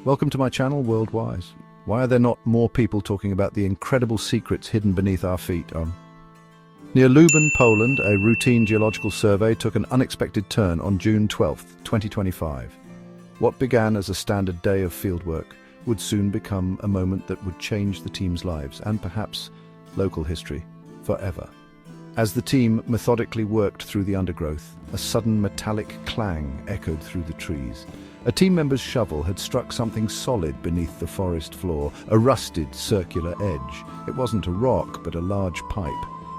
Welcome to my channel, Worldwise. Why are there not more people talking about the incredible secrets hidden beneath our feet? Near Lubań, Poland, a routine geological survey took an unexpected turn on June 12, 2025. What began as a standard day of fieldwork would soon become a moment that would change the team's lives and perhaps local history forever. As the team methodically worked through the undergrowth, a sudden metallic clang echoed through the trees. A team member's shovel had struck something solid beneath the forest floor, a rusted, circular edge. It wasn't a rock, but a large pipe,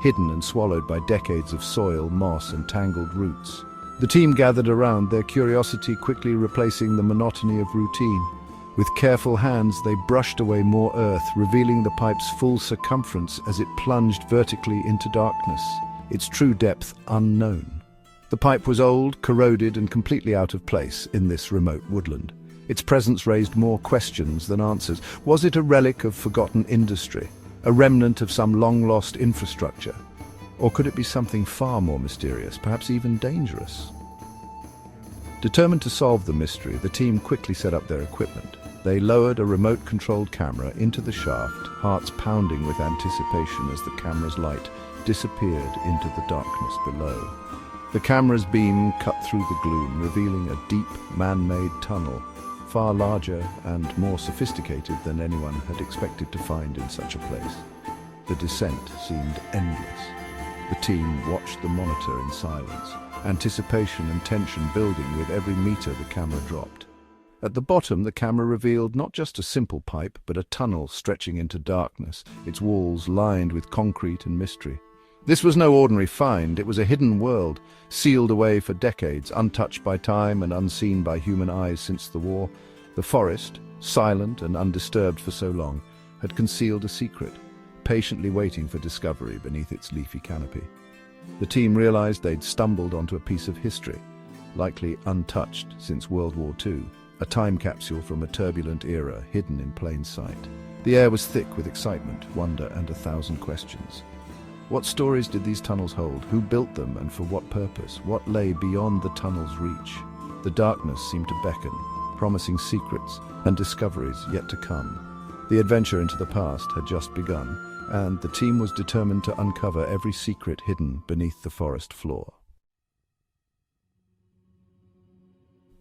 hidden and swallowed by decades of soil, moss, and tangled roots. The team gathered around, their curiosity quickly replacing the monotony of routine. With careful hands, they brushed away more earth, revealing the pipe's full circumference as it plunged vertically into darkness, its true depth unknown. The pipe was old, corroded, and completely out of place in this remote woodland. Its presence raised more questions than answers. Was it a relic of forgotten industry, a remnant of some long-lost infrastructure? Or could it be something far more mysterious, perhaps even dangerous? Determined to solve the mystery, the team quickly set up their equipment. They lowered a remote-controlled camera into the shaft, hearts pounding with anticipation as the camera's light disappeared into the darkness below. The camera's beam cut through the gloom, revealing a deep, man-made tunnel, far larger and more sophisticated than anyone had expected to find in such a place. The descent seemed endless. The team watched the monitor in silence, anticipation and tension building with every meter the camera dropped. At the bottom, the camera revealed not just a simple pipe, but a tunnel stretching into darkness, its walls lined with concrete and mystery. This was no ordinary find. It was a hidden world, sealed away for decades, untouched by time and unseen by human eyes since the war. The forest, silent and undisturbed for so long, had concealed a secret, patiently waiting for discovery beneath its leafy canopy. The team realized they'd stumbled onto a piece of history, likely untouched since World War II, a time capsule from a turbulent era hidden in plain sight. The air was thick with excitement, wonder, and 1,000 questions. What stories did these tunnels hold? Who built them, and for what purpose? What lay beyond the tunnel's reach? The darkness seemed to beckon, promising secrets and discoveries yet to come. The adventure into the past had just begun, and the team was determined to uncover every secret hidden beneath the forest floor.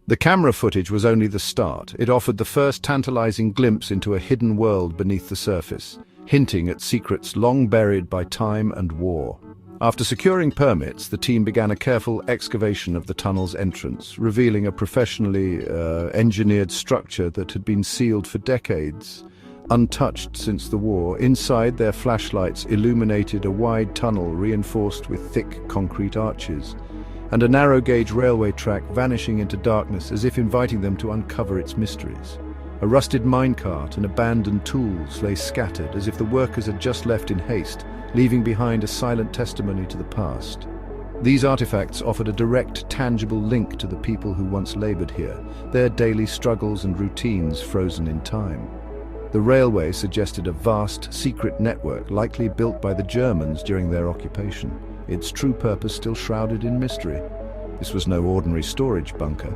The camera footage was only the start. It offered the first tantalizing glimpse into a hidden world beneath the surface, hinting at secrets long buried by time and war. After securing permits, the team began a careful excavation of the tunnel's entrance, revealing a professionally engineered structure that had been sealed for decades, untouched since the war. Inside, their flashlights illuminated a wide tunnel reinforced with thick concrete arches, and a narrow-gauge railway track vanishing into darkness as if inviting them to uncover its mysteries. A rusted minecart and abandoned tools lay scattered as if the workers had just left in haste, leaving behind a silent testimony to the past. These artifacts offered a direct, tangible link to the people who once labored here, their daily struggles and routines frozen in time. The railway suggested a vast, secret network likely built by the Germans during their occupation, its true purpose still shrouded in mystery. This was no ordinary storage bunker,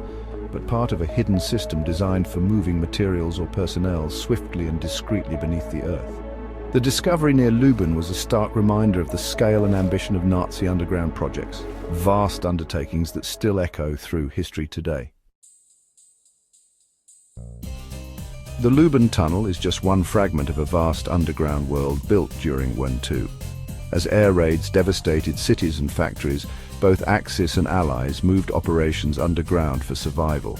but part of a hidden system designed for moving materials or personnel swiftly and discreetly beneath the earth. The discovery near Lubań was a stark reminder of the scale and ambition of Nazi underground projects, vast undertakings that still echo through history today. The Lubań tunnel is just one fragment of a vast underground world built during World War II. As air raids devastated cities and factories, both Axis and Allies moved operations underground for survival.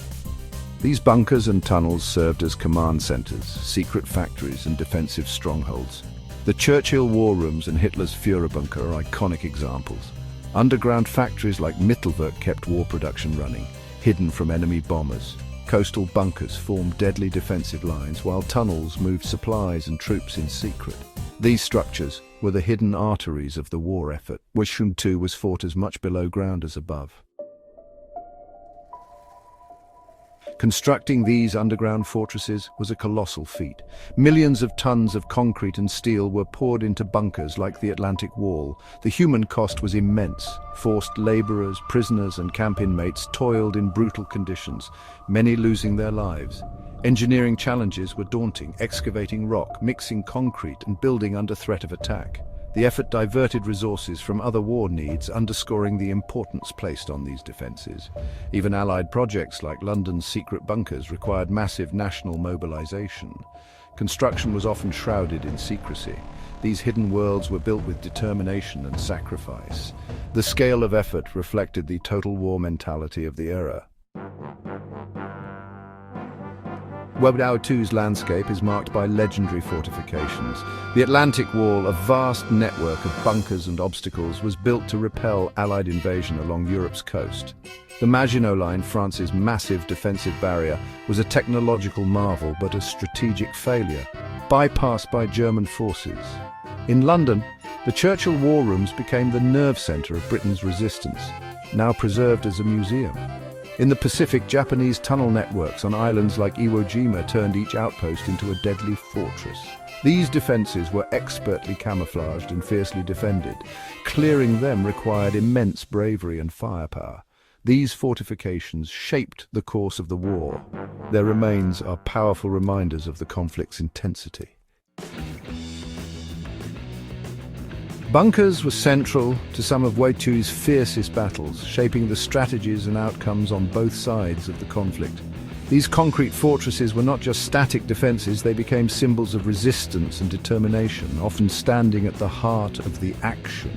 These bunkers and tunnels served as command centers, secret factories, and defensive strongholds. The Churchill war rooms and Hitler's Führerbunker are iconic examples. Underground factories like Mittelwerk kept war production running, hidden from enemy bombers. Coastal bunkers formed deadly defensive lines, while tunnels moved supplies and troops in secret. These structures were the hidden arteries of the war effort, which II was fought as much below ground as above. Constructing these underground fortresses was a colossal feat. Millions of tons of concrete and steel were poured into bunkers like the Atlantic Wall. The human cost was immense. Forced laborers, prisoners, and camp inmates toiled in brutal conditions, many losing their lives. Engineering challenges were daunting, excavating rock, mixing concrete, and building under threat of attack. The effort diverted resources from other war needs, underscoring the importance placed on these defenses. Even Allied projects like London's secret bunkers required massive national mobilization. Construction was often shrouded in secrecy. These hidden worlds were built with determination and sacrifice. The scale of effort reflected the total war mentality of the era. World War II's landscape is marked by legendary fortifications. The Atlantic Wall, a vast network of bunkers and obstacles, was built to repel Allied invasion along Europe's coast. The Maginot Line, France's massive defensive barrier, was a technological marvel but a strategic failure, bypassed by German forces. In London, the Churchill War Rooms became the nerve centre of Britain's resistance, now preserved as a museum. In the Pacific, Japanese tunnel networks on islands like Iwo Jima turned each outpost into a deadly fortress. These defences were expertly camouflaged and fiercely defended. Clearing them required immense bravery and firepower. These fortifications shaped the course of the war. Their remains are powerful reminders of the conflict's intensity. Bunkers were central to some of World War II's fiercest battles, shaping the strategies and outcomes on both sides of the conflict. These concrete fortresses were not just static defenses, they became symbols of resistance and determination, often standing at the heart of the action.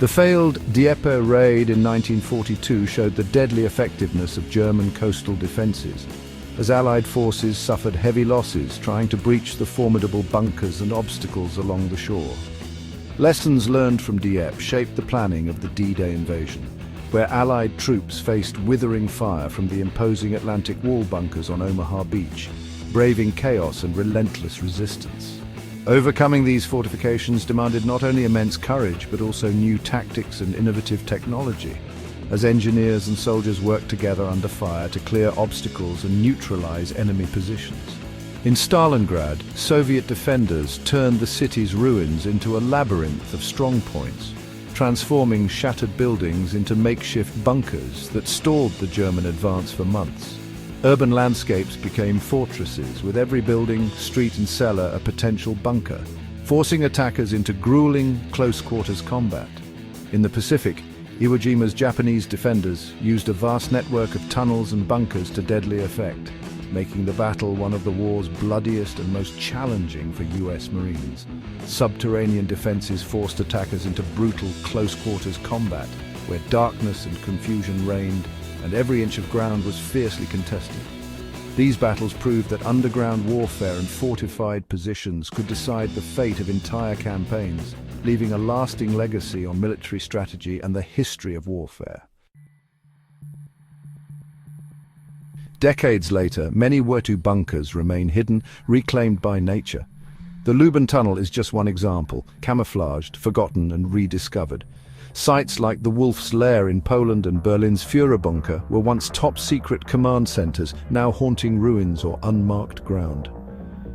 The failed Dieppe raid in 1942 showed the deadly effectiveness of German coastal defenses, as Allied forces suffered heavy losses trying to breach the formidable bunkers and obstacles along the shore. Lessons learned from Dieppe shaped the planning of the D-Day invasion, where Allied troops faced withering fire from the imposing Atlantic Wall bunkers on Omaha Beach, braving chaos and relentless resistance. Overcoming these fortifications demanded not only immense courage, but also new tactics and innovative technology, as engineers and soldiers worked together under fire to clear obstacles and neutralize enemy positions. In Stalingrad, Soviet defenders turned the city's ruins into a labyrinth of strongpoints, transforming shattered buildings into makeshift bunkers that stalled the German advance for months. Urban landscapes became fortresses, with every building, street and cellar a potential bunker, forcing attackers into grueling close-quarters combat. In the Pacific, Iwo Jima's Japanese defenders used a vast network of tunnels and bunkers to deadly effect, making the battle one of the war's bloodiest and most challenging for US Marines. Subterranean defenses forced attackers into brutal close-quarters combat, where darkness and confusion reigned, and every inch of ground was fiercely contested. These battles proved that underground warfare and fortified positions could decide the fate of entire campaigns, leaving a lasting legacy on military strategy and the history of warfare. Decades later, many World War II bunkers remain hidden, reclaimed by nature. The Lubań tunnel is just one example, camouflaged, forgotten and rediscovered. Sites like the Wolf's Lair in Poland and Berlin's Führerbunker were once top-secret command centers, now haunting ruins or unmarked ground.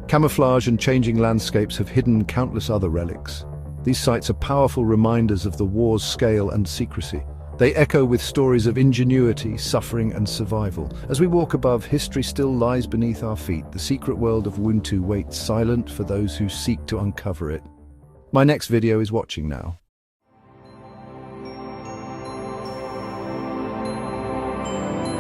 Camouflage and changing landscapes have hidden countless other relics. These sites are powerful reminders of the war's scale and secrecy. They echo with stories of ingenuity, suffering and survival. As we walk above, history still lies beneath our feet. The secret world of World War II waits silent for those who seek to uncover it. My next video is watching now.